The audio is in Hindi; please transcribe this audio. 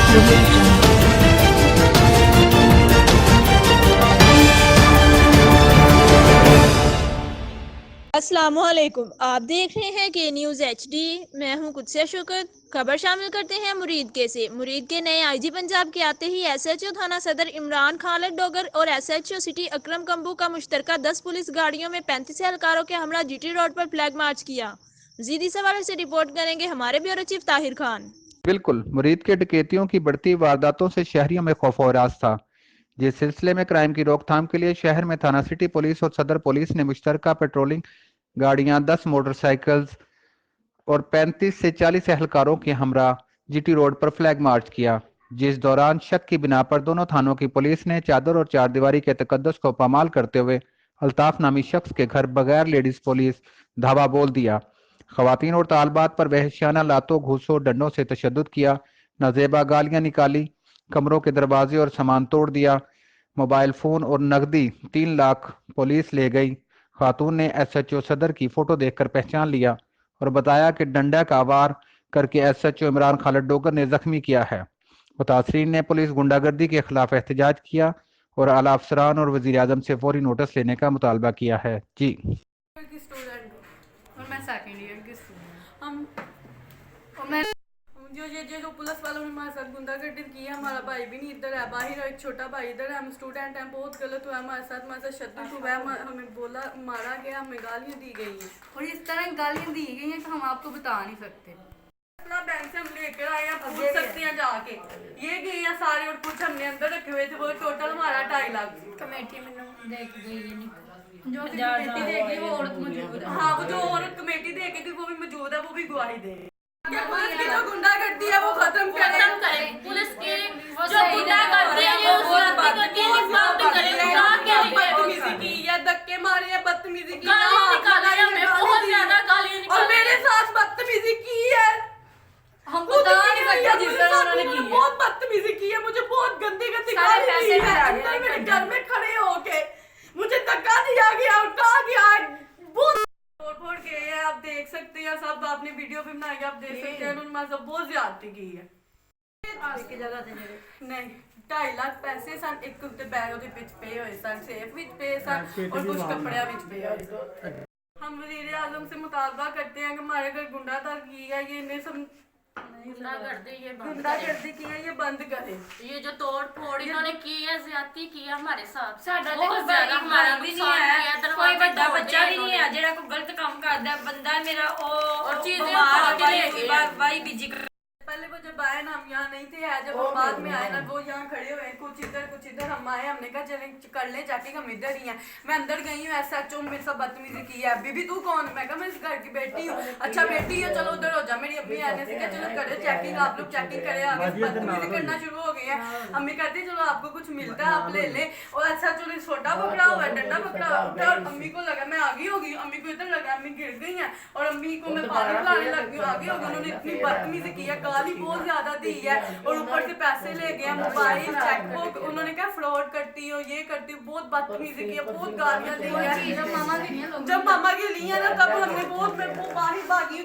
audio jungle. अस्सलामुअलैकुम, आप देख रहे हैं के न्यूज़ HD। मैं हूं कुदसिया शुक्र। खबर शामिल करते हैं मुरीद के से। मुरीद के नए IG पंजाब के आते ही SHO थाना सदर इमरान खालिद डोगर और SHO सिटी अकरम कम्बू का मुश्तरका 10 पुलिस गाड़ियों में 35 एहलकारों के हमरा GT रोड पर फ्लैग मार्च किया। मज़ीद इस हवाले से रिपोर्ट करेंगे हमारे ब्यूरो चीफ ताहिर खान। बिल्कुल, मुरीद के डकैतियों की बढ़ती वारदातों से शहरियों में खौफ और राज था। जिस सिलसिले में क्राइम की रोकथाम के लिए शहर में थाना सिटी पुलिस और सदर पुलिस ने मुश्तरका पेट्रोलिंग गाड़ियां, 10 मोटरसाइकिल्स और 35 से 40 एहलकारों के हमरा GT रोड पर फ्लैग मार्च किया, जिस दौरान शक की बिना पर दोनों थानों की पुलिस ने चादर और चारदीवारी के तकद्दुस को पामाल करते हुए अल्ताफ नामी शख्स के घर बगैर लेडीज पुलिस धावा बोल दिया। खवातीन और तालबात पर वहशियाना लातों, घूसों, डंडों से तशद्दुद किया, नाजेबा गालियां निकाली, कमरों के दरवाजे और सामान तोड़ दिया। मोबाइल फ़ोन और नकदी 3 लाख पुलिस ले गई। खातून ने SHO सदर की फ़ोटो देखकर पहचान लिया और बताया कि डंडा का वार करके SHO इमरान खालिद डोगर ने जख्मी किया है। मुतासरीन ने पुलिस गुंडागर्दी के खिलाफ एहतजाज किया और आला अफसरान और वज़ीर आज़म से फौरी नोटिस लेने का मुतालबा किया है। जी की स्टूडेंट हूँ और मैं सेकेंड ईयर की स्टूडेंट। हम और मैं जो पुलिस वालों ने हमारे साथ गुंडागर्दी की है, हमारा भाई भी नहीं इधर है, बाहर एक छोटा भाई इधर है, हम स्टूडेंट हैं, बहुत गलत हुआ हमारे साथ शद्दत हुआ है, हमें बोला मारा गया, हमें गालियाँ दी गई हैं और इस तरह गालियाँ दी गई हैं कि हम आपको बता नहीं सकते। अपना बैंक से हम लेकर आए हैं, पूछ सकते हैं जाके, ये गई हैं सारे और कुछ हमने अंदर रखे हुए थे, वो टोटल हमारा 2.5 लाख। कमेटी में देख गई है नहीं, जो कमेटी देगी वो औरत मौजूद है। हाँ, वो जो औरत कमेटी देगी वो भी मौजूद है, वो भी गवाही दे। पुलिस की जो गुंडागर्दी है वो खत्म करे। पुलिस की जो गुंडागर्दी है ये बदतमीजी की है, धक्के मारे हैं, बदतमीजी की, गालियां निकाली है, बहुत ज्यादा गालियां निकाली और मेरे साथ बदतमीजी की है। हम बता नहीं सकते जिस तरह उन्होंने की है, बहुत बदतमीजी की है, मुझे बहुत गंदी गाली दी है, अंदर मेरे घर में खड़े होके मुझे धक्का दिया गया और कहा गया बहुत फोड़ के है। आप देख सकते हैं, सब आपने वीडियो भी बनाई, आप देख सकते हैं उन्होंने सब बहुत ज्यादती की है। नहीं, 2.5 लाख पैसे सन, एक कुत्ते बैग ਉਹਦੇ ਵਿੱਚ ਪਏ ਹੋਏ ਸਨ, सेफ ਵਿੱਚ ਪਏ सन और कुछ कपड़े ਵਿੱਚ ਪਏ ਹੋਏ सन। हम वज़ीर आज़म से मुतालबा करते हैं कि हमारे घर गुंडागर्दी की है, ये इन्हें सब गुंडागर्दी की है, ये बंद करे। ये जो तोड़ फोड़ इन्होंने की है, ज्यादती की है हमारे साथ। साडा बहुत ज्यादा हमारा भी नहीं है, कोई बड़ा बच्चा भी नहीं है जेड़ा कोई गलत काम करदा है, बंदा है मेरा और चीजें भाई बिजी। पहले वो जब आए ना, हम यहाँ नहीं थे, जब हम बाद में आए ना, वो यहाँ खड़े हुए, कुछ इधर हम आए, हमने कहा चले कर ले जाके, हम इधर ही हैं। मैं अंदर गई हूँ, SHO मेरे साथ बदतमीजी की है। बीबी तू कौन? मैं कहा मैं इस घर की बेटी हूँ। अच्छा बेटी है, चलो उधर हो जा। मेरी अम्मी आने से क्या, चलो करे चेकिंग, आप लोग चेकिंग करे, आगे बदतमीजी करना शुरू हो गई है। अम्मी कहती चलो आपको कुछ मिलता है आप ले ले, और SHO ने छोटा पकड़ा हुआ है, डंडा पकड़ा हुआ है, और अम्मी को लगा मैं आगे होगी, अम्मी को इधर लगा, अम्मी गिर गई है और अम्मी को मैं पानी पिलाने लगी हूँ, आगे होगी। उन्होंने इतनी बदतमीजी की है, गाली बहुत ज्यादा दी है और ऊपर से पैसे ले गए, मोबाइल, चेकबुक, उन्होंने क्या फ्रॉड करती हो, ये करती हो, बहुत बदतमीजी की है, बहुत गालियां दी है। जब मामा की ली है ना, तब हमने बहुत मैं बाहर भागी